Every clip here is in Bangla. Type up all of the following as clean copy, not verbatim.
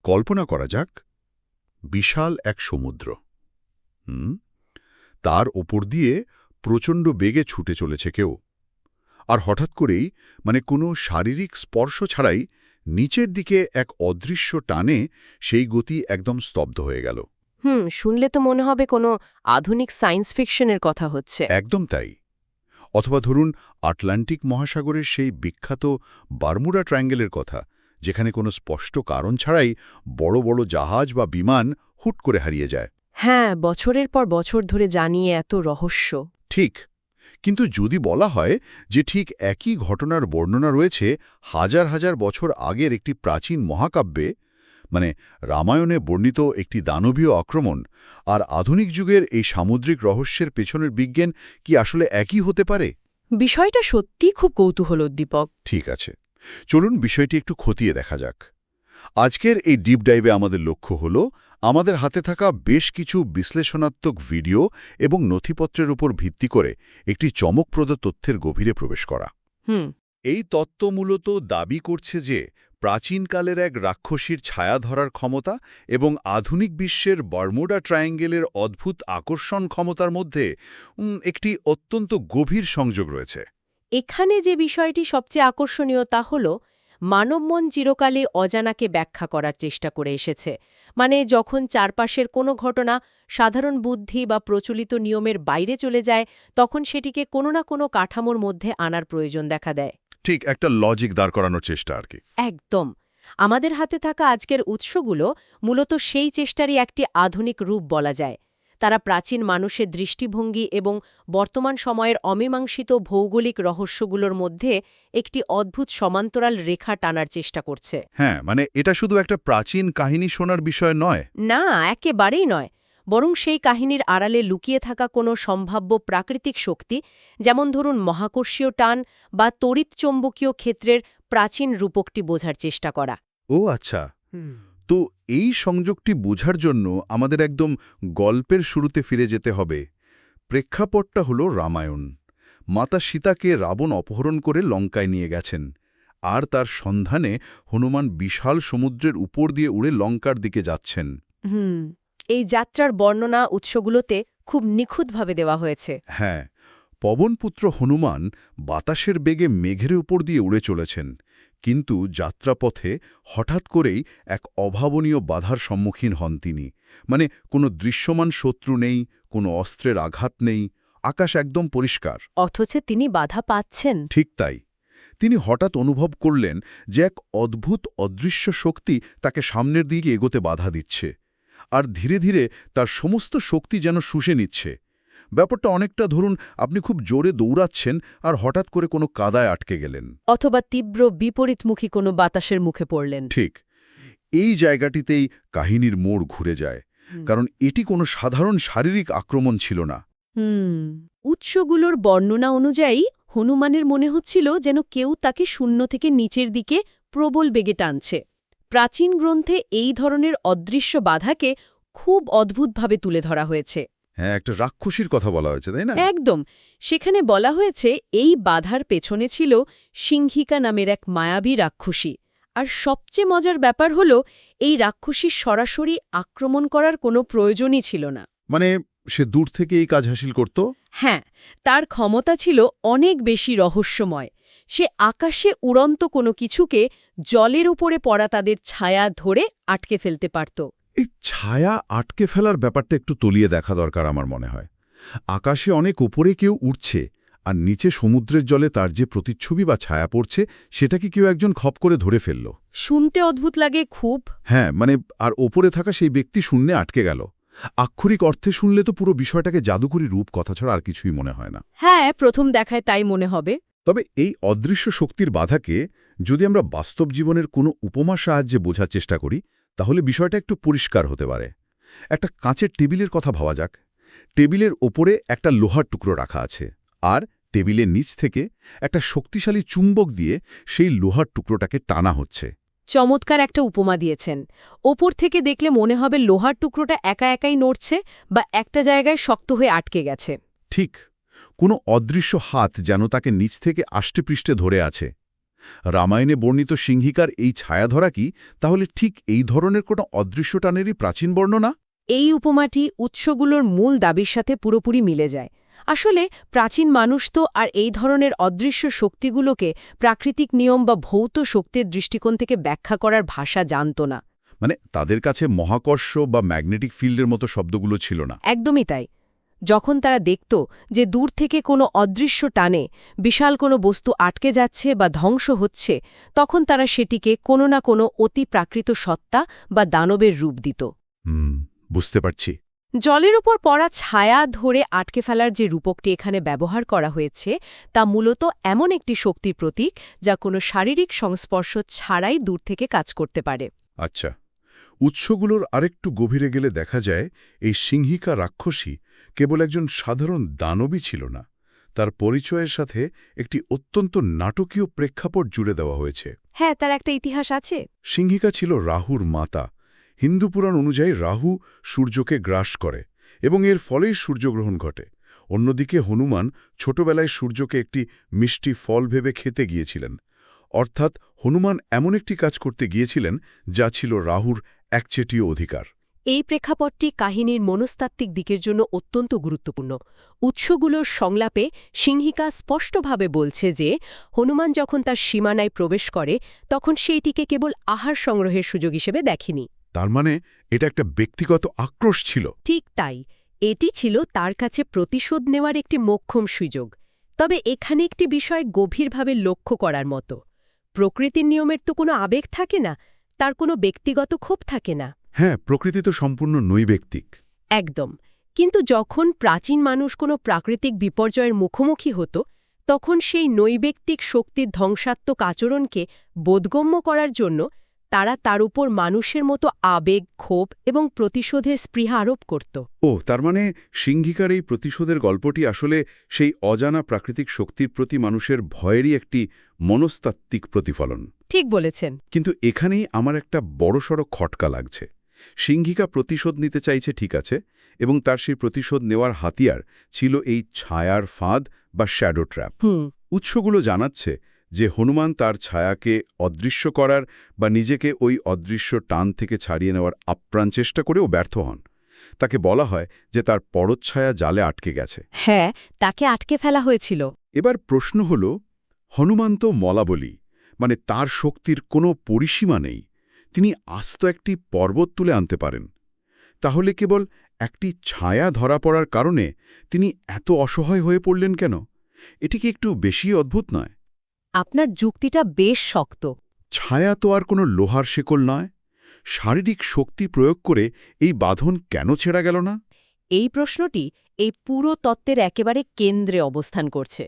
কল্পনা করা যাক বিশাল এক সমুদ্র, তার ওপর দিয়ে প্রচণ্ড বেগে ছুটে চলেছে কেউ, আর হঠাৎ করেই কোনো শারীরিক স্পর্শ ছাড়াই নিচের দিকে এক অদৃশ্য টানে সেই গতি একদম স্তব্ধ হয়ে গেল। শুনলে তো মনে হবে কোনো আধুনিক সায়েন্স ফিকশনের কথা হচ্ছে। একদম তাই। অথবা ধরুন আটলান্টিক মহাসাগরের সেই বিখ্যাত বারমুডা ট্রায়াঙ্গেলের কথা, যেখানে কোনো স্পষ্ট কারণ ছাড়াই বড় বড় জাহাজ বা বিমান হুট করে হারিয়ে যায়। হ্যাঁ, বছরের পর বছর ধরে জানিয়ে এত রহস্য। ঠিক, কিন্তু যদি বলা হয় যে ঠিক একই ঘটনার বর্ণনা রয়েছে হাজার হাজার বছর আগের একটি প্রাচীন মহাকাব্যে, রামায়ণে বর্ণিত একটি দানবীয় আক্রমণ, আর আধুনিক যুগের এই সামুদ্রিক রহস্যের পেছনের বিজ্ঞান কি আসলে একই হতে পারে? বিষয়টা সত্যিই খুব কৌতূহলোদ্দীপক। ঠিক আছে, চলুন বিষয়টি একটু খতিয়ে দেখা যাক। আজকের এই ডিপ ডাইভে আমাদের লক্ষ্য হল আমাদের হাতে থাকা বেশ কিছু বিশ্লেষণাত্মক ভিডিও এবং নথিপত্রের উপর ভিত্তি করে একটি চমকপ্রদ তথ্যের গভীরে প্রবেশ করা। এই তত্ত্ব মূলত দাবি করছে যে প্রাচীনকালের এক রাক্ষসীর ছায়া ধরার ক্ষমতা এবং আধুনিক বিশ্বের বারমুডা ট্রায়াঙ্গেলের অদ্ভুত আকর্ষণ ক্ষমতার মধ্যে একটি অত্যন্ত গভীর সংযোগ রয়েছে। এখানে যে বিষয়টি সবচেয়ে আকর্ষণীয় তা হল মানবমন চিরকালে অজানাকে ব্যাখ্যা করার চেষ্টা করে এসেছে। যখন চারপাশের কোনো ঘটনা সাধারণ বুদ্ধি বা প্রচলিত নিয়মের বাইরে চলে যায়, তখন সেটিকে কোনো না কোনো কাঠামোর মধ্যে আনার প্রয়োজন দেখা দেয়। ঠিক একটা লজিক দাঁড় করানোর চেষ্টা আর কি। একদম। আমাদের হাতে থাকা আজকের উৎসগুলো মূলত সেই চেষ্টারই একটি আধুনিক রূপ বলা যায়। তারা প্রাচীন মানুষের দৃষ্টিভঙ্গি এবং বর্তমান সময়ের অমীমাংসিত ভৌগোলিক রহস্যগুলোর মধ্যে একটি অদ্ভুত সমান্তরাল রেখা টানার চেষ্টা করছে। হ্যাঁ, এটা শুধু একটা প্রাচীন কাহিনী শোনার বিষয় নয়। না, একেবারেই নয়। বরং সেই কাহিনীর আড়ালে লুকিয়ে থাকা কোনো সম্ভাব্য প্রাকৃতিক শক্তি, যেমন ধরুন মহাকর্ষীয় টান বা তড়িৎচৌম্বকীয় ক্ষেত্রের প্রাচীন রূপকটি বোঝার চেষ্টা করা। ও আচ্ছা, তো এই সংযোগটি বোঝার জন্য আমাদের একদম গল্পের শুরুতে ফিরে যেতে হবে। প্রেক্ষাপটটা হল রামায়ণ। মাতা সীতাকে রাবণ অপহরণ করে লঙ্কায় নিয়ে গেছেন, আর তার সন্ধানে হনুমান বিশাল সমুদ্রের উপর দিয়ে উড়ে লঙ্কার দিকে যাচ্ছেন। এই যাত্রার বর্ণনা উৎসগুলোতে খুব নিখুঁতভাবে দেওয়া হয়েছে। হ্যাঁ, পবনপুত্র হনুমান বাতাসের বেগে মেঘের উপর দিয়ে উড়ে চলেছেন, কিন্তু যাত্রাপথে হঠাৎ করেই এক অভাবনীয় বাধার সম্মুখীন হন তিনি। কোনো দৃশ্যমান শত্রু নেই, কোনো অস্ত্রের আঘাত নেই, আকাশ একদম পরিষ্কার। অথচ তিনি বাধা পাচ্ছেন। ঠিক তাই। তিনি হঠাৎ অনুভব করলেন যে এক অদ্ভুত অদৃশ্য শক্তি তাকে সামনের দিকে এগোতে বাধা দিচ্ছে, আর ধীরে ধীরে তার সমস্ত শক্তি যেন শুষে নিচ্ছে। ব্যাপারটা অনেকটা ধরুন আপনি খুব জোরে দৌড়াচ্ছেন আর হঠাৎ করে কোনো কাদায় আটকে গেলেন, অথবা তীব্র বিপরীতমুখী কোনো বাতাসের মুখে পড়লেন। ঠিক এই জায়গাটিতেই কাহিনীর মোড় ঘুরে যায়, কারণ এটি কোনো সাধারণ শারীরিক আক্রমণ ছিল না। উৎসগুলোর বর্ণনা অনুযায়ী হনুমানের মনে হচ্ছিল যেন কেউ তাকে শূন্য থেকে নিচের দিকে প্রবল বেগে টানছে। প্রাচীন গ্রন্থে এই ধরনের অদৃশ্য বাধাকে খুব অদ্ভুতভাবে তুলে ধরা হয়েছে। হ্যাঁ, একটা রাক্ষসীর কথা বলা হয়েছে, তাই না? একদম। সেখানে বলা হয়েছে এই বাধার পেছনে ছিল সিংহিকা নামের এক মায়াবী রাক্ষসী। আর সবচেয়ে মজার ব্যাপার হল এই রাক্ষসীর সরাসরি আক্রমণ করার কোনো প্রয়োজনই ছিল না। সে দূর থেকে এই কাজ হাসিল করত। হ্যাঁ, তার ক্ষমতা ছিল অনেক বেশি রহস্যময়। সে আকাশে উড়ন্ত কোনো কিছুকে জলের উপরে পড়া তাদের ছায়া ধরে আটকে ফেলতে পারত। এই ছায়া আটকে ফেলার ব্যাপারটা একটু তলিয়ে দেখা দরকার আমার মনে হয়। আকাশে অনেক উপরে কেউ উঠছে, আর নিচে সমুদ্রের জলে তার যে প্রতিচ্ছবি বা ছায়া পড়ছে সেটা কি কেউ একজন খপ করে ধরে ফেলল? শুনতে অদ্ভুত লাগে খুব। হ্যাঁ, আর ওপরে থাকা সেই ব্যক্তি শূন্যে আটকে গেল। আক্ষরিক অর্থে শুনলে তো পুরো বিষয়টাকে জাদুকরী রূপ কথা ছাড়া আর কিছুই মনে হয় না। হ্যাঁ, প্রথম দেখায় তাই মনে হবে। তবে এই অদৃশ্য শক্তির বাধাকে যদি আমরা বাস্তব জীবনের কোনো উপমার সাহায্যে বোঝার চেষ্টা করি, তাহলে বিষয়টা একটু পরিষ্কার হতে পারে। একটা কাঁচের টেবিলের কথা ভাবা যাক। টেবিলের ওপরে একটা লোহার টুকরো রাখা আছে, আর টেবিলের নিচ থেকে একটা শক্তিশালী চুম্বক দিয়ে সেই লোহার টুকরোটাকে টানা হচ্ছে। চমৎকার একটা উপমা দিয়েছেন। ওপর থেকে দেখলে মনে হবে লোহার টুকরোটা একা একাই নড়ছে বা একটা জায়গায় শক্ত হয়ে আটকে গেছে। ঠিক, কোনো অদৃশ্য হাত যেন তাকে নিচ থেকে আষ্টেপৃষ্ঠে ধরে আছে। রামায়ণে বর্ণিত সিংহিকার এই ছায়াধরা কি তাহলে ঠিক এই ধরনের কোনো অদৃশ্য টানেরই প্রাচীন বর্ণনা? এই উপমাটি উৎসগুলোর মূল দাবির সাথে পুরোপুরি মিলে যায়। আসলে প্রাচীন মানুষ তো আর এই ধরনের অদৃশ্য শক্তিগুলোকে প্রাকৃতিক নিয়ম বা ভৌত শক্তির দৃষ্টিকোণ থেকে ব্যাখ্যা করার ভাষা জানত না। মানে তাদের কাছে মহাকর্ষ বা ম্যাগনেটিক ফিল্ডের মতো শব্দগুলো ছিল না। একদমই তাই। যখন তারা দেখত যে দূর থেকে কোনো অদৃশ্য টানে বিশাল কোনো বস্তু আটকে যাচ্ছে বা ধ্বংস হচ্ছে, তখন তারা সেটিকে কোনো না কোনো অতি প্রাকৃত সত্তা বা দানবের রূপ দিত। বুঝতে পারছি। জলের উপর পড়া ছায়া ধরে আটকে ফেলার যে রূপকটি এখানে ব্যবহার করা হয়েছে তা মূলত এমন একটি শক্তির প্রতীক যা কোনো শারীরিক সংস্পর্শ ছাড়াই দূর থেকে কাজ করতে পারে। আচ্ছা, উৎসগুলোর আরেকটু গভীরে গেলে দেখা যায় এই সিংহিকা রাক্ষসী কেবল একজন সাধারণ দানবী ছিল না, তার পরিচয়ের সাথে একটি অত্যন্ত নাটকীয় প্রেক্ষাপট জুড়ে দেওয়া হয়েছে। হ্যাঁ, তার একটা ইতিহাস আছে। সিংহিকা ছিল রাহুর মাতা। হিন্দু পুরাণ অনুযায়ী রাহু সূর্যকে গ্রাস করে এবং এর ফলেই সূর্যগ্রহণ ঘটে। অন্যদিকে হনুমান ছোটবেলায় সূর্যকে একটি মিষ্টি ফল ভেবে খেতে গিয়েছিলেন। অর্থাৎ হনুমান এমন একটি কাজ করতে গিয়েছিলেন যা ছিল রাহুর একচেটিয়া অধিকার। এই প্রেক্ষাপটটি কাহিনীর মনস্তাত্ত্বিক দিকের জন্য অত্যন্ত গুরুত্বপূর্ণ। উৎসগুলোর সংলাপে সিংহিকা স্পষ্টভাবে বলছে যে হনুমান যখন তার সীমানায় প্রবেশ করে তখন সেইটিকে কেবল আহার সংগ্রহের সুযোগ হিসেবে দেখেনি। তার মানে এটা একটা ব্যক্তিগত আক্রোশ ছিল। ঠিক তাই, এটি ছিল তার কাছে প্রতিশোধ নেওয়ার একটি মোক্ষম সুযোগ। তবে এখানে একটি বিষয় গভীরভাবে লক্ষ্য করার মতো। প্রকৃতির নিয়মের তো কোনো আবেগ থাকে না, তার কোনো ব্যক্তিগত ক্ষোভ থাকে না। হ্যাঁ, প্রকৃতি তো সম্পূর্ণ নৈবেক্তিক। একদম। কিন্তু যখন প্রাচীন মানুষ কোনো প্রাকৃতিক বিপর্যয়ের মুখোমুখি হতো, তখন সেই নৈবেক্তিক শক্তির ধ্বংসাত্মক আচরণকে বোধগম্য করার জন্য তারা তার উপর মানুষের মতো আবেগ, ক্ষোভ এবং প্রতিশোধের স্পৃহা আরোপ করত। তার মানে সিংহিকার এই প্রতিশোধের গল্পটি আসলে সেই অজানা প্রাকৃতিক শক্তির প্রতি মানুষের ভয়েরই একটি মনস্তাত্ত্বিক প্রতিফলন। ঠিক বলেছেন। কিন্তু এখানেই আমার একটা বড়সড় খটকা লাগছে। সিংহিকা প্রতিশোধ নিতে চাইছে, ঠিক আছে, এবং তার সেই প্রতিশোধ নেওয়ার হাতিয়ার ছিল এই ছায়ার ফাঁদ বা শ্যাডো ট্র্যাপ। উৎসগুলো জানাচ্ছে যে হনুমান তার ছায়াকে অদৃশ্য করার বা নিজেকে ওই অদৃশ্য টান থেকে ছাড়িয়ে নেওয়ার আপ্রাণ চেষ্টা করেও ব্যর্থ হন। তাকে বলা হয় যে তার পরচ্ছায়া জালে আটকে গেছে। হ্যাঁ, তাকে আটকে ফেলা হয়েছিল। এবার প্রশ্ন হল, হনুমান তো মলাবলী, মানে তার শক্তির কোনো পরিসীমা নেই। তিনি আস্ত একটি পর্বত তুলে আনতে পারেন। তাহলে কেবল একটি ছায়া ধরা পড়ার কারণে তিনি এত অসহায় হয়ে পড়লেন কেন? এটি কি একটু বেশি অদ্ভুত নয়? আপনার যুক্তিটা বেশ শক্ত। ছায়া তো আর কোনো লোহার শেকল নয়। শারীরিক শক্তি প্রয়োগ করে এই বাঁধন কেন ছেড়া গেল না? এই প্রশ্নটি এই পুরো তত্ত্বের একেবারে কেন্দ্রে অবস্থান করছে।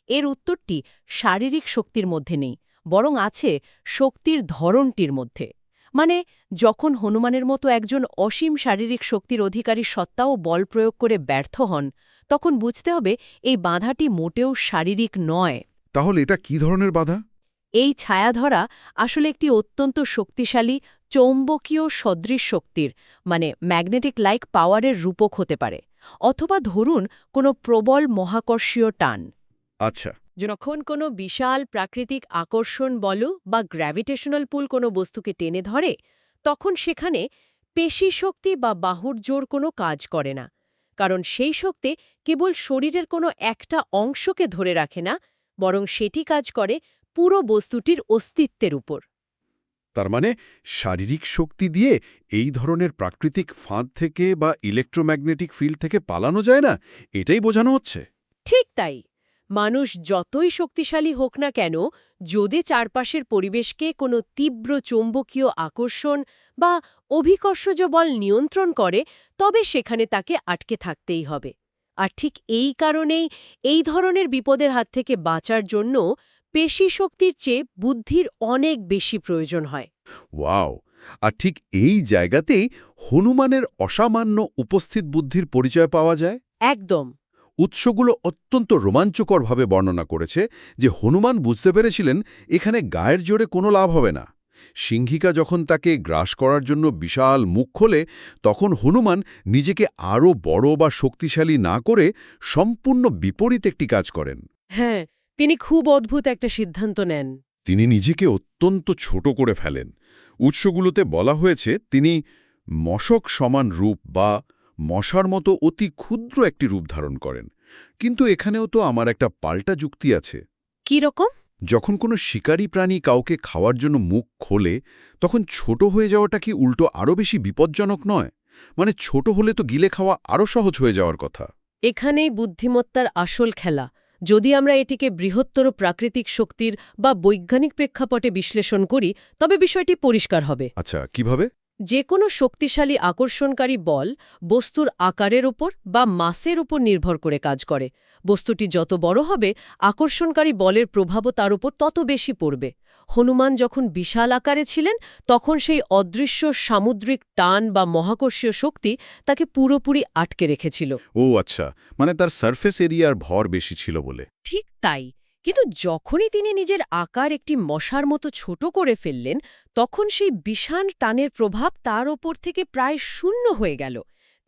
এর উত্তরটি শারীরিক শক্তির মধ্যে নেই, বরং আছে শক্তির ধরনটির মধ্যে। মানে যখন হনুমানের মতো একজন অসীম শারীরিক শক্তির অধিকারী সত্তাও বল প্রয়োগ করে ব্যর্থ হন, তখন বুঝতে হবে এই বাধাটি মোটেও শারীরিক নয়। তাহলে এটা কি ধরনের বাধা? এই ছায়াধরা আসলে একটি অত্যন্ত শক্তিশালী চৌম্বকীয় সদৃশ শক্তির, মানে ম্যাগনেটিক লাইক পাওয়ারের রূপক হতে পারে, অথবা ধরুন কোনো প্রবল মহাকর্ষীয় টান। আচ্ছা, যখন কোনো বিশাল প্রাকৃতিক আকর্ষণ বল বা গ্র্যাভিটেশনাল পুল কোনো বস্তুকে টেনে ধরে, তখন সেখানে পেশি শক্তি বা বাহুর জোর কোনো কাজ করে না, কারণ সেই শক্তি কেবল শরীরের কোনো একটা অংশকে ধরে রাখে না, বরং সেটি কাজ করে পুরো বস্তুটির অস্তিত্বের উপর। তার মানে শারীরিক শক্তি দিয়ে এই ধরনের প্রাকৃতিক ফাঁদ থেকে বা ইলেকট্রোম্যাগনেটিক ফিল্ড থেকে পালানো যায় না, এটাই বোঝানো হচ্ছে। ঠিক তাই। মানুষ যতই শক্তিশালী হোক না কেন, যদি চারপাশের পরিবেশকে কোনো তীব্র চৌম্বকীয় আকর্ষণ বা অভিকর্ষজ বল নিয়ন্ত্রণ করে, তবে সেখানে তাকে আটকে থাকতেই হবে। আর ঠিক এই কারণেই এই ধরনের বিপদের হাত থেকে বাঁচার জন্য পেশি শক্তির চেয়ে বুদ্ধির অনেক বেশি প্রয়োজন হয়। ওয়াও! আর ঠিক এই জায়গাতেই হনুমানের অসামান্য উপস্থিত বুদ্ধির পরিচয় পাওয়া যায়। একদম। উৎসগুলো অত্যন্ত রোমাঞ্চকরভাবে বর্ণনা করেছে যে হনুমান বুঝতে পেরেছিলেন এখানে গায়ের জোরে কোনো লাভ হবে না। সিংহিকা যখন তাকে গ্রাস করার জন্য বিশাল মুখ খোলে, তখন হনুমান নিজেকে আরও বড় বা শক্তিশালী না করে সম্পূর্ণ বিপরীত একটি কাজ করেন। হ্যাঁ, তিনি খুব অদ্ভুত একটা সিদ্ধান্ত নেন। তিনি নিজেকে অত্যন্ত ছোট করে ফেলেন। উৎসগুলোতে বলা হয়েছে তিনি মশক সমান রূপ বা মশার মতো অতি ক্ষুদ্র একটি রূপ ধারণ করেন। কিন্তু এখানেও তো আমার একটা পাল্টা যুক্তি আছে। কি রকম? যখন কোনো শিকারী প্রাণী কাউকে খাওয়ার জন্য মুখ খোলে, তখন ছোট হয়ে যাওয়াটা কি উল্টো আরও বেশি বিপজ্জনক নয়? মানে ছোট হলে তো গিলে খাওয়া আরও সহজ হয়ে যাওয়ার কথা। এখানেই বুদ্ধিমত্তার আসল খেলা। যদি আমরা এটিকে বৃহত্তর প্রাকৃতিক শক্তির বা বৈজ্ঞানিক প্রেক্ষাপটে বিশ্লেষণ করি, তবে বিষয়টি পরিষ্কার হবে। আচ্ছা, কিভাবে? যে কোনো শক্তিশালী আকর্ষণকারী বল বস্তুর আকারের উপর বা মাসের উপর নির্ভর করে কাজ করে। বস্তুটি যত বড় হবে, আকর্ষণকারী বলের প্রভাবও তার উপর তত বেশি পড়বে। হনুমান যখন বিশাল আকারে ছিলেন, তখন সেই অদৃশ্য সামুদ্রিক টান বা মহাকর্ষীয় শক্তি তাকে পুরোপুরি আটকে রেখেছিল। ও আচ্ছা, মানে তার সারফেস এরিয়ার ভর বেশি ছিল বলে। ঠিক তাই। কিন্তু যখনই তিনি নিজের আকার একটি মশার মতো ছোট করে ফেললেন, তখন সেই বিশাল টানের প্রভাব তার ওপর থেকে প্রায় শূন্য হয়ে গেল।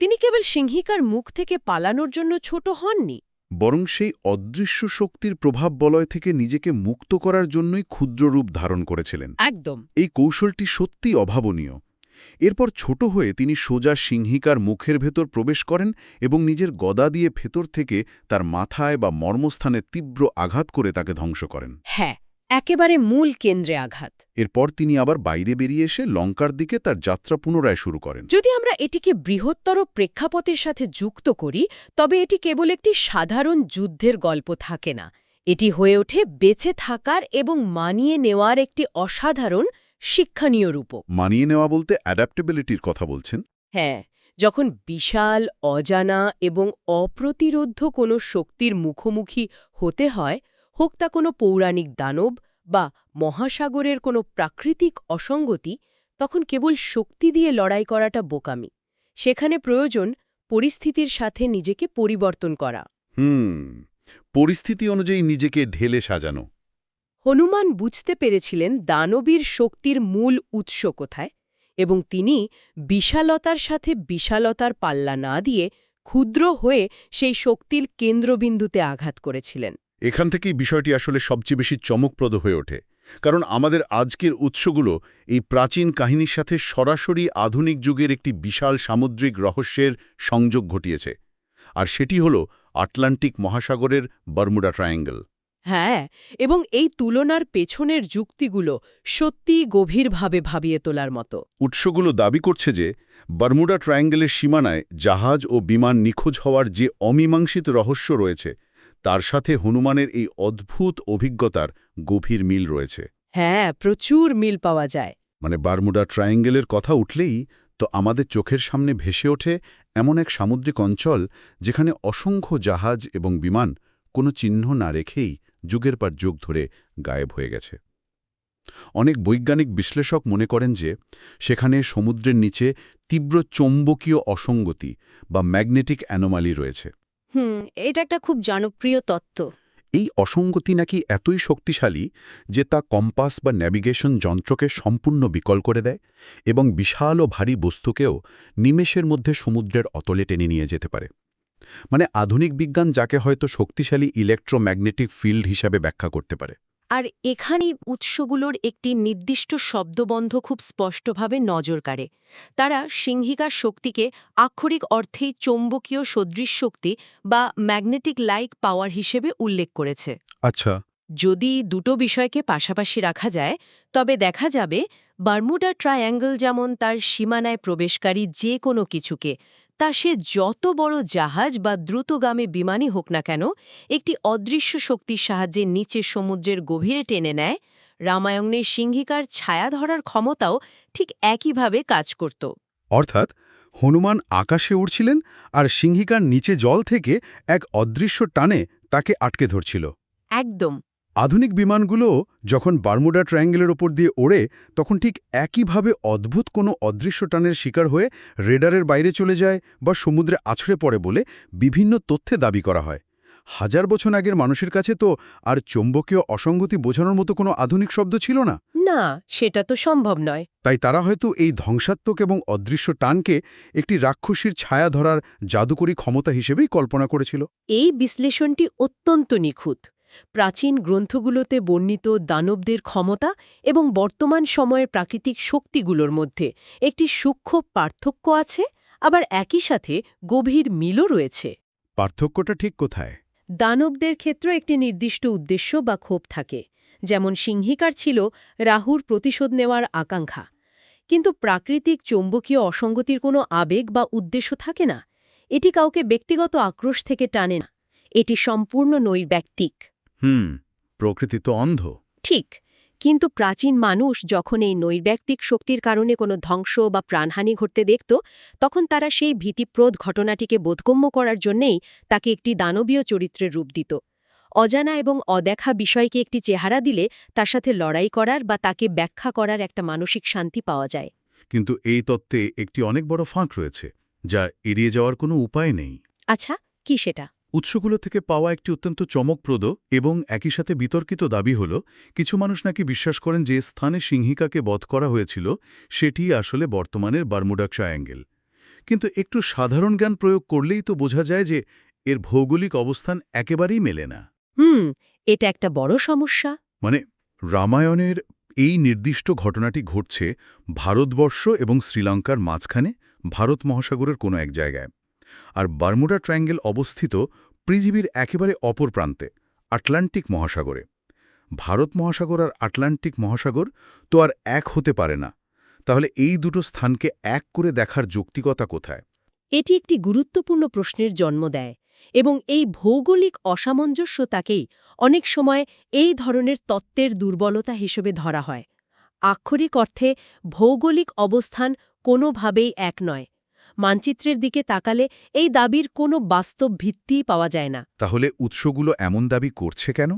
তিনি কেবল সিংহিকার মুখ থেকে পালানোর জন্য ছোট হননি। বরং সেই অদৃশ্য শক্তির প্রভাব বলয় থেকে নিজেকে মুক্ত করার জন্যই ক্ষুদ্র রূপ ধারণ করেছিলেন। একদম। এই কৌশলটি সত্যিই অভাবনীয়। এরপর ছোট হয়ে তিনি সোজা সিংহিকার মুখের ভেতর প্রবেশ করেন এবং নিজের গদা দিয়ে ভেতর থেকে তার মাথায় বা মর্মস্থানে তীব্র আঘাত করে তাকে ধ্বংস করেন। হ্যাঁ, একেবারে মূল কেন্দ্রে আঘাত। এরপর তিনি আবার বাইরে বেরিয়ে এসে লঙ্কার দিকে তার যাত্রা পুনরায় শুরু করেন। যদি আমরা এটিকে বৃহত্তর প্রেক্ষাপটের সাথে যুক্ত করি, তবে এটি কেবল একটি সাধারণ যুদ্ধের গল্প থাকে না। এটি হয়ে ওঠে বেঁচে থাকার এবং মানিয়ে নেওয়ার একটি অসাধারণ শিক্ষণীয় রূপক। মানিয়ে নেওয়া বলতে অ্যাডাপ্টেবিলিটির কথা বলছেন? হ্যাঁ, যখন বিশাল, অজানা এবং অপ্রতিরোধ্য কোনো শক্তির মুখোমুখি হতে হয়, হোক তা কোনো পৌরাণিক দানব বা মহাসাগরের কোনো প্রাকৃতিক অসঙ্গতি, তখন কেবল শক্তি দিয়ে লড়াই করাটা বোকামি। সেখানে প্রয়োজন পরিস্থিতির সাথে নিজেকে পরিবর্তন করা। পরিস্থিতি অনুযায়ী নিজেকে ঢেলে সাজানো। হনুমান বুঝতে পেরেছিলেন দানবীর শক্তির মূল উৎস কোথায়, এবং তিনি বিশালতার সাথে বিশালতার পাল্লা না দিয়ে ক্ষুদ্র হয়ে সেই শক্তির কেন্দ্রবিন্দুতে আঘাত করেছিলেন। এখান থেকেই বিষয়টি আসলে সবচেয়ে বেশি চমকপ্রদ হয়ে ওঠে, কারণ আমাদের আজকের উৎসগুলো এই প্রাচীন কাহিনীর সাথে সরাসরি আধুনিক যুগের একটি বিশাল সামুদ্রিক রহস্যের সংযোগ ঘটিয়েছে। আর সেটি হল আটলান্টিক মহাসাগরের বারমুডা ট্রায়াঙ্গল। হ্যাঁ, এবং এই তুলনার পেছনের যুক্তিগুলো সত্যিই গভীরভাবে ভাবিয়ে তোলার মতো। উৎসগুলো দাবি করছে যে বারমুডা ট্রায়াঙ্গলের সীমানায় জাহাজ ও বিমান নিখোঁজ হওয়ার যে অমীমাংসিত রহস্য রয়েছে, তার সাথে হনুমানের এই অদ্ভুত অভিজ্ঞতার গভীর মিল রয়েছে। হ্যাঁ, প্রচুর মিল পাওয়া যায়। মানে বারমুডা ট্রায়াঙ্গলের কথা উঠলেই তো আমাদের চোখের সামনে ভেসে ওঠে এমন এক সামুদ্রিক অঞ্চল যেখানে অসংখ্য জাহাজ এবং বিমান কোনো চিহ্ন না রেখেই যুগের পর যুগ ধরে গায়েব হয়ে গেছে। অনেক বৈজ্ঞানিক বিশ্লেষক মনে করেন যে সেখানে সমুদ্রের নিচে তীব্র চৌম্বকীয় অসঙ্গতি বা ম্যাগনেটিক অ্যানোমালি রয়েছে। এটা একটা খুব জনপ্রিয় তত্ত্ব। এই অসঙ্গতি নাকি এতই শক্তিশালী যে তা কম্পাস বা ন্যাভিগেশন যন্ত্রকে সম্পূর্ণ বিকল করে দেয় এবং বিশাল ও ভারী বস্তুকেও নিমেষের মধ্যে সমুদ্রের অতলে টেনে নিয়ে যেতে পারে। মানে আধুনিক বিজ্ঞান যাকে হয়তো শক্তিশালী ইলেকট্রোম্যাগনেটিক ফিল্ড হিসাবে ব্যাখ্যা করতে পারে। আর এখানেই উৎসগুলোর একটি নির্দিষ্ট শব্দবন্ধ খুব স্পষ্টভাবে নজর কাড়ে। তারা সিংহিকার শক্তিকে আক্ষরিক অর্থেই চৌম্বকীয় সদৃশ শক্তি বা ম্যাগনেটিক লাইক পাওয়ার হিসেবে উল্লেখ করেছে। আচ্ছা। যদি দুটো বিষয়কে পাশাপাশি রাখা যায়, তবে দেখা যাবে বারমুডা ট্রায়াঙ্গল যেমন তার সীমানায় প্রবেশকারী যে কোনো কিছুকে, তা সে যত বড় জাহাজ বা দ্রুতগামী বিমানই হোক না কেন, একটি অদৃশ্য শক্তির সাহায্যে নিচে সমুদ্রের গভীরে টেনে নেয়। রামায়ণের সিংহিকার ছায়া ধরার ক্ষমতাও ঠিক একইভাবে কাজ করত। অর্থাৎ হনুমান আকাশে উড়ছিলেন আর সিংহিকার নিচে জল থেকে এক অদৃশ্য টানে তাকে আটকে ধরছিল। একদম। আধুনিক বিমানগুলো যখন বারমুডা ট্রায়াঙ্গলের ওপর দিয়ে ওড়ে, তখন ঠিক একইভাবে অদ্ভুত কোনো অদৃশ্য টানের শিকার হয়ে রেডারের বাইরে চলে যায় বা সমুদ্রে আছড়ে পড়ে বলে বিভিন্ন তথ্যে দাবি করা হয়। হাজার বছর আগের মানুষের কাছে তো আর চৌম্বকীয় অসঙ্গতি বোঝানোর মতো কোনো আধুনিক শব্দ ছিল না। না, সেটা তো সম্ভব নয়। তাই তারা হয়তো এই ধ্বংসাত্মক এবং অদৃশ্য টানকে একটি রাক্ষসীর ছায়া ধরার জাদুকরী ক্ষমতা হিসেবেই কল্পনা করেছিল। এই বিশ্লেষণটি অত্যন্ত নিখুঁত। প্রাচীন গ্রন্থগুলোতে বর্ণিত দানবদের ক্ষমতা এবং বর্তমান সময়ের প্রাকৃতিক শক্তিগুলোর মধ্যে একটি সূক্ষ্ম পার্থক্য আছে, আবার একই সাথে গভীর মিলও রয়েছে। পার্থক্যটা ঠিক কোথায়? দানবদের ক্ষেত্রে একটি নির্দিষ্ট উদ্দেশ্য বা ক্ষোভ থাকে, যেমন সিংহিকার ছিল রাহুর প্রতিশোধ নেওয়ার আকাঙ্ক্ষা। কিন্তু প্রাকৃতিক চৌম্বকীয় অসঙ্গতির কোনো আবেগ বা উদ্দেশ্য থাকে না। এটি কাউকে ব্যক্তিগত আক্রোশ থেকে টানে না, এটি সম্পূর্ণ নৈর্ব্যক্তিক। প্রকৃতি তো অন্ধ। ঠিক, কিন্তু প্রাচীন মানুষ যখন এই নৈর্ব্যক্তিক শক্তির কারণে কোনো ধ্বংস বা প্রাণহানি ঘটতে দেখত, তখন তারা সেই ভীতিপ্রদ ঘটনাটিকে বোধগম্য করার জন্যেই তাকে একটি দানবীয় চরিত্রের রূপ দিত। অজানা এবং অদেখা বিষয়কে একটি চেহারা দিলে তার সাথে লড়াই করার বা তাকে ব্যাখ্যা করার একটা মানসিক শান্তি পাওয়া যায়। কিন্তু এই তত্ত্বে একটি অনেক বড় ফাঁক রয়েছে, যা এড়িয়ে যাওয়ার কোনো উপায় নেই। আচ্ছা, কি সেটা? উৎসগুলো থেকে পাওয়া একটি অত্যন্ত চমকপ্রদ এবং একই সাথে বিতর্কিত দাবি হল, কিছু মানুষ নাকি বিশ্বাস করেন যে স্থানে সিংহিকাকে বধ করা হয়েছিল সেটি আসলে বর্তমানের বারমুডা ট্রায়াঙ্গেল। কিন্তু একটু সাধারণ জ্ঞান প্রয়োগ করলেই তো বোঝা যায় যে এর ভৌগোলিক অবস্থান একেবারেই মেলে না। এটা একটা বড় সমস্যা। মানে রামায়ণের এই নির্দিষ্ট ঘটনাটি ঘটছে ভারতবর্ষ এবং শ্রীলঙ্কার মাঝখানে, ভারত মহাসাগরের কোনো এক জায়গায়। আর বারমুডা ট্রায়াঙ্গেল অবস্থিত পৃথিবীর একেবারে অপর প্রান্তে, আটলান্টিক মহাসাগরে। ভারত মহাসাগর আর আটলান্টিক মহাসাগর তো আর এক হতে পারে না। তাহলে এই দুটো স্থানকে এক করে দেখার যৌক্তিকতা কোথায়? এটি একটি গুরুত্বপূর্ণ প্রশ্নের জন্ম দেয়, এবং এই ভৌগোলিক অসামঞ্জস্যতাকেই অনেক সময় এই ধরনের তত্ত্বের দুর্বলতা হিসেবে ধরা হয়। আক্ষরিক অর্থে ভৌগোলিক অবস্থান কোনোভাবেই এক নয়। মানচিত্রের দিকে তাকালে এই দাবির কোনো বাস্তব ভিত্তিই পাওয়া যায় না। তাহলে উৎসগুলো এমন দাবি করছে কেন?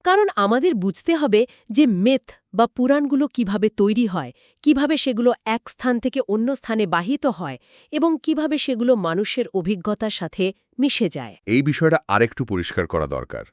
কারণ আমাদের বুঝতে হবে যে মেথ বা পুরাণগুলো কিভাবে তৈরি হয়, কিভাবে সেগুলো এক স্থান থেকে অন্য স্থানে বাহিত হয়, এবং কিভাবে সেগুলো মানুষের অভিজ্ঞতার সাথে মিশে যায়। এই বিষয়টা আরেকটু পরিষ্কার করা দরকার।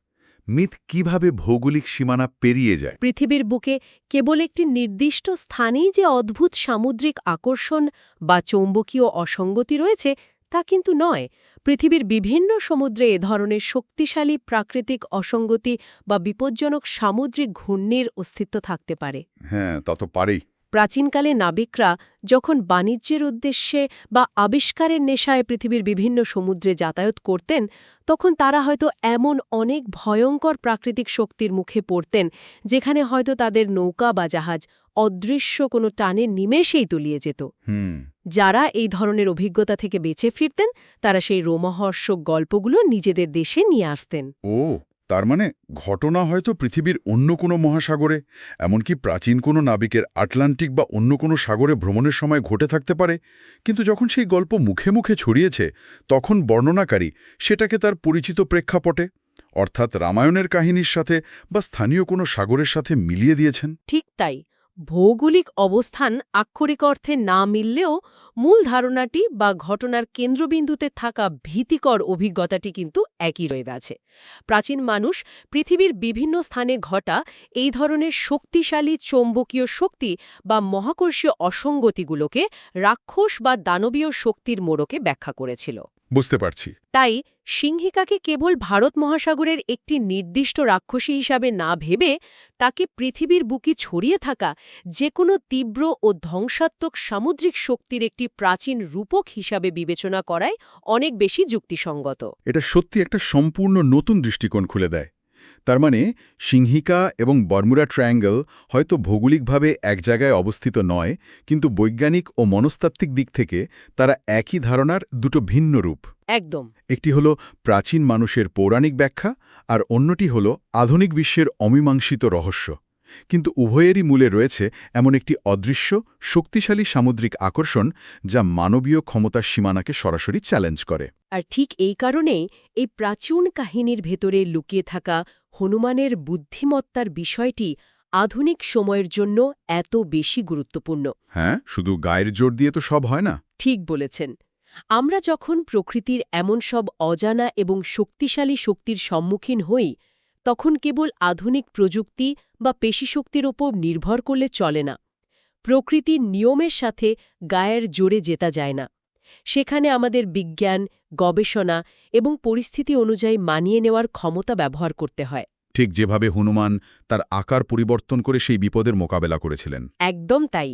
মিথ কিভাবে ভৌগোলিক সীমানা পেরিয়ে যায়? পৃথিবীর বুকে কেবল একটি নির্দিষ্ট স্থানেই যে অদ্ভুত সামুদ্রিক আকর্ষণ বা চৌম্বকীয় অসঙ্গতি রয়েছে তা কিন্তু নয়। পৃথিবীর বিভিন্ন সমুদ্রে এ ধরনের শক্তিশালী প্রাকৃতিক অসঙ্গতি বা বিপজ্জনক সামুদ্রিক ঘূর্ণির অস্তিত্ব থাকতে পারে। হ্যাঁ, তা তো পারেই। প্রাচীনকালে নাবিকরা যখন বাণিজ্যের উদ্দেশ্যে বা আবিষ্কারের নেশায় পৃথিবীর বিভিন্ন সমুদ্রে যাতায়াত করতেন, তখন তারা হয়তো এমন অনেক ভয়ঙ্কর প্রাকৃতিক শক্তির মুখে পড়তেন যেখানে হয়তো তাদের নৌকা বা জাহাজ অদৃশ্য কোনো টানে নিমেষেই তলিয়ে যেত। যারা এই ধরনের অভিজ্ঞতা থেকে বেঁচে ফিরতেন, তারা সেই রোমহর্ষক গল্পগুলো নিজেদের দেশে নিয়ে আসতেন। ও, তার মানে ঘটনা হয়তো পৃথিবীর অন্য কোনো মহাসাগরে, এমনকি প্রাচীন কোনো নাবিকের আটলান্টিক বা অন্য কোনো সাগরে ভ্রমণের সময় ঘটে থাকতে পারে। কিন্তু যখন সেই গল্প মুখে মুখে ছড়িয়েছে, তখন বর্ণনাকারী সেটাকে তার পরিচিত প্রেক্ষাপটে, অর্থাৎ রামায়ণের কাহিনীর সাথে বা স্থানীয় কোনো সাগরের সাথে মিলিয়ে দিয়েছেন। ঠিক তাই। ভৌগোলিক অবস্থান আক্ষরিক অর্থে না মিললেও মূল ধারণাটি বা ঘটনার কেন্দ্রবিন্দুতে থাকা ভীতিকর অভিজ্ঞতাটি কিন্তু একই রয়ে গেছে। প্রাচীন মানুষ পৃথিবীর বিভিন্ন স্থানে ঘটা এই ধরনের শক্তিশালী চৌম্বকীয় শক্তি বা মহাকর্ষীয় অসঙ্গতিগুলোকে রাক্ষস বা দানবীয় শক্তির মোড়কে ব্যাখ্যা করেছিল। বুঝতে পারছি। তাই সিংহিকাকে কেবল ভারত মহাসাগরের একটি নির্দিষ্ট রাক্ষসী হিসাবে না ভেবে তাকে পৃথিবীর বুকে ছড়িয়ে থাকা যে কোনো তীব্র ও ধ্বংসাত্মক সামুদ্রিক শক্তির একটি প্রাচীন রূপক হিসাবে বিবেচনা করাই অনেক বেশি যুক্তিসঙ্গত। এটা সত্যি একটা সম্পূর্ণ নতুন দৃষ্টিকোণ খুলে দেয়। তার মানে সিংহিকা এবং বারমুডা ট্রায়াঙ্গেল হয়তো ভৌগোলিকভাবে এক জায়গায় অবস্থিত নয়, কিন্তু বৈজ্ঞানিক ও মনস্তাত্ত্বিক দিক থেকে তারা একই ধারণার দুটো ভিন্ন রূপ। একদম। একটি হল প্রাচীন মানুষের পৌরাণিক ব্যাখ্যা, আর অন্যটি হল আধুনিক বিশ্বের অমীমাংসিত রহস্য। কিন্তু উভয়েরই মূলে রয়েছে এমন একটি অদৃশ্য শক্তিশালী সামুদ্রিক আকর্ষণ যা মানবীয় ক্ষমতার সীমানাকে সরাসরি চ্যালেঞ্জ করে। আর ঠিক এই কারণেই এই প্রাচীন কাহিনীর ভেতরে লুকিয়ে থাকা হনুমানের বুদ্ধিমত্তার বিষয়টি আধুনিক সময়ের জন্য এত বেশি গুরুত্বপূর্ণ। হ্যাঁ, শুধু গায়ের জোর দিয়ে তো সব হয় না। ঠিক বলেছেন। আমরা যখন প্রকৃতির এমন সব অজানা এবং শক্তিশালী শক্তির সম্মুখীন হই, তখন কেবল আধুনিক প্রযুক্তি বা পেশিশক্তির ওপর নির্ভর করলে চলে না। প্রকৃতির নিয়মের সাথে গায়ের জোরে জেতা যায় না। সেখানে আমাদের বিজ্ঞান, গবেষণা এবং পরিস্থিতি অনুযায়ী মানিয়ে নেওয়ার ক্ষমতা ব্যবহার করতে হয়। ঠিক যেভাবে হনুমান তার আকার পরিবর্তন করে সেই বিপদের মোকাবেলা করেছিলেন। একদম তাই।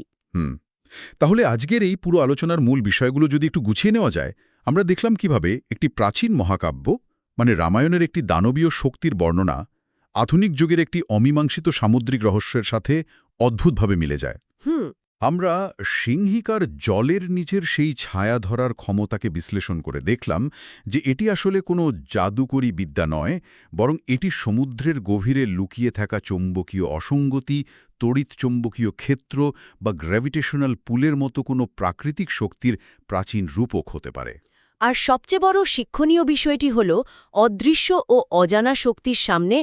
তাহলে আজকের এই পুরো আলোচনার মূল বিষয়গুলো যদি একটু গুছিয়ে নেওয়া যায়, আমরা দেখলাম কিভাবে একটি প্রাচীন মহাকাব্য মানে রামায়ণের একটি দানবীয় শক্তির বর্ণনা আধুনিক যুগের একটি অমীমাংসিত সামুদ্রিক রহস্যের সাথে অদ্ভুতভাবে মিলে যায়। আমরা সিংহিকার জলের নিচের সেই ছায়া ধরার ক্ষমতাকে বিশ্লেষণ করে দেখলাম যে এটি আসলে কোনো জাদুকরী বিদ্যা নয়, বরং এটি সমুদ্রের গভীরে লুকিয়ে থাকা চৌম্বকীয় অসঙ্গতি, তড়িৎচৌম্বকীয় ক্ষেত্র বা গ্র্যাভিটেশনাল পুলের মতো কোনো প্রাকৃতিক শক্তির প্রাচীন রূপক হতে পারে। আর সবচেয়ে বড় শিক্ষণীয় বিষয়টি হল অদৃশ্য ও অজানা শক্তির সামনে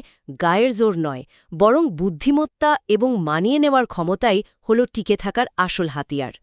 গায়ের জোর নয়, বরং বুদ্ধিমত্তা এবং মানিয়ে নেওয়ার ক্ষমতাই হল টিকে থাকার আসল হাতিয়ার।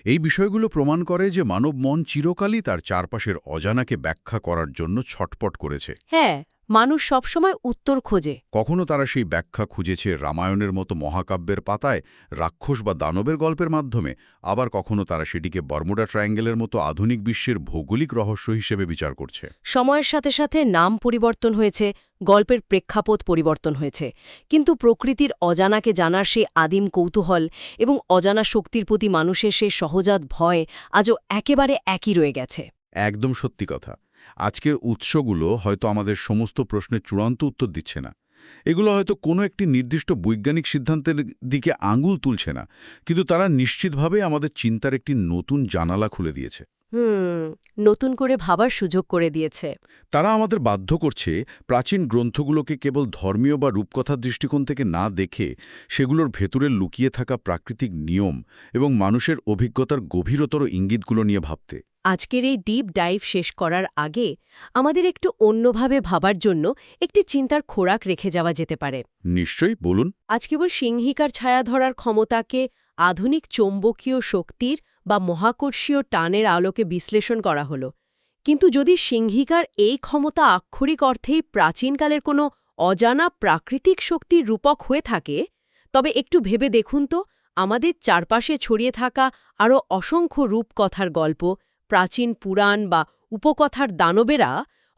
এই বিষয়গুলো প্রমাণ করে যে মানব মন চিরকালই তার চারপাশের অজানাকে ব্যাখ্যা করার জন্য ছটপট করেছে। হ্যাঁ, মানুষ সবসময় উত্তর খোঁজে। কখনো তারা সেই ব্যাখ্যা খুঁজেছে রামায়ণের মতো মহাকাব্যের পাতায়, রাক্ষস বা দানবের গল্পের মাধ্যমে, আবার কখনো তারা সেটিকে বর্মুডা ট্রায়াঙ্গেলের মতো আধুনিক বিশ্বের ভৌগোলিক রহস্য হিসেবে বিচার করছে। সময়ের সাথে সাথে নাম পরিবর্তন হয়েছে, গল্পের প্রেক্ষাপট পরিবর্তন হয়েছে, কিন্তু প্রকৃতির অজানাকে জানার সেই আদিম কৌতূহল এবং অজানা শক্তির প্রতি মানুষের সেই সহজাত ভয় আজও একেবারে একই রয়ে গেছে। একদম সত্যি কথা। আজকের উৎসগুলো হয়তো আমাদের সমস্ত প্রশ্নের চূড়ান্ত উত্তর দিচ্ছে না, এগুলো হয়তো কোনো একটি নির্দিষ্ট বৈজ্ঞানিক সিদ্ধান্তের দিকে আঙুল তুলছে না, কিন্তু তারা নিশ্চিতভাবে আমাদের চিন্তার একটি নতুন জানালা খুলে দিয়েছে। নতুন করে ভাবার সুযোগ করে দিয়েছে। তারা আমাদের বাধ্য করছে প্রাচীন গ্রন্থগুলোকে কেবল ধর্মীয় বা রূপকথার দৃষ্টিকোণ থেকে না দেখে সেগুলোর ভেতরে লুকিয়ে থাকা প্রাকৃতিক নিয়ম এবং মানুষের অভিজ্ঞতার গভীরতর ইঙ্গিতগুলো নিয়ে ভাবতে। আজকের এই ডিপ ডাইভ শেষ করার আগে আমাদের একটু অন্যভাবে ভাবার জন্য একটি চিন্তার খোরাক রেখে যাওয়া যেতে পারে। নিশ্চয়ই, বলুন। আজ কেবল সিংহিকার ছায়া ধরার ক্ষমতাকে আধুনিক চৌম্বকীয় শক্তির বা মহাকর্ষীয় টানের আলোকে বিশ্লেষণ করা হলো, কিন্তু যদি সিংহিকার এই ক্ষমতা আক্ষরিক অর্থেই প্রাচীনকালের কোনো অজানা প্রাকৃতিক শক্তির রূপক হয়ে থাকে, তবে একটু ভেবে দেখুন তো, আমাদের চারপাশে ছড়িয়ে থাকা আরও অসংখ্য রূপকথার গল্প, প্রাচীন পুরাণ বা উপকথার দানবেরা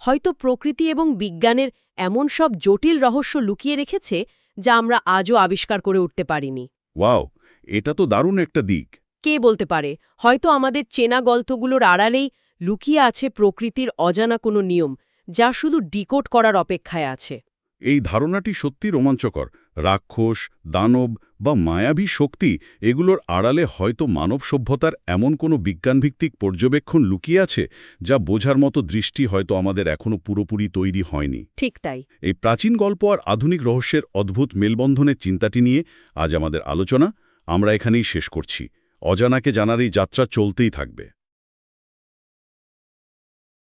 হয়তো প্রকৃতি এবং বিজ্ঞানের এমন সব জটিল রহস্য লুকিয়ে রেখেছে যা আমরা আজও আবিষ্কার করে উঠতে পারিনি। ওয়াও, এটা তো দারুণ একটা দিক। কে বলতে পারে, হয়তো আমাদের চেনা গল্পগুলোর আড়ালেই লুকিয়ে আছে প্রকৃতির অজানা কোনো নিয়ম, যা শুধু ডিকোড করার অপেক্ষায় আছে। এই ধারণাটি সত্যি রোমাঞ্চকর। রাক্ষস, দানব বা মায়াবী শক্তি, এগুলোর আড়ালে হয়তো মানব সভ্যতার এমন কোনো বিজ্ঞানভিত্তিক পর্যবেক্ষণ লুকিয়ে আছে যা বোঝার মতো দৃষ্টি হয়তো আমাদের এখনও পুরোপুরি তৈরি হয়নি। ঠিক তাই। এই প্রাচীন গল্প আর আধুনিক রহস্যের অদ্ভুত মেলবন্ধনের চিন্তাটি নিয়ে আজ আমাদের আলোচনা আমরা এখানেই শেষ করছি। অজানাকে জানার এই যাত্রা চলতেই থাকবে।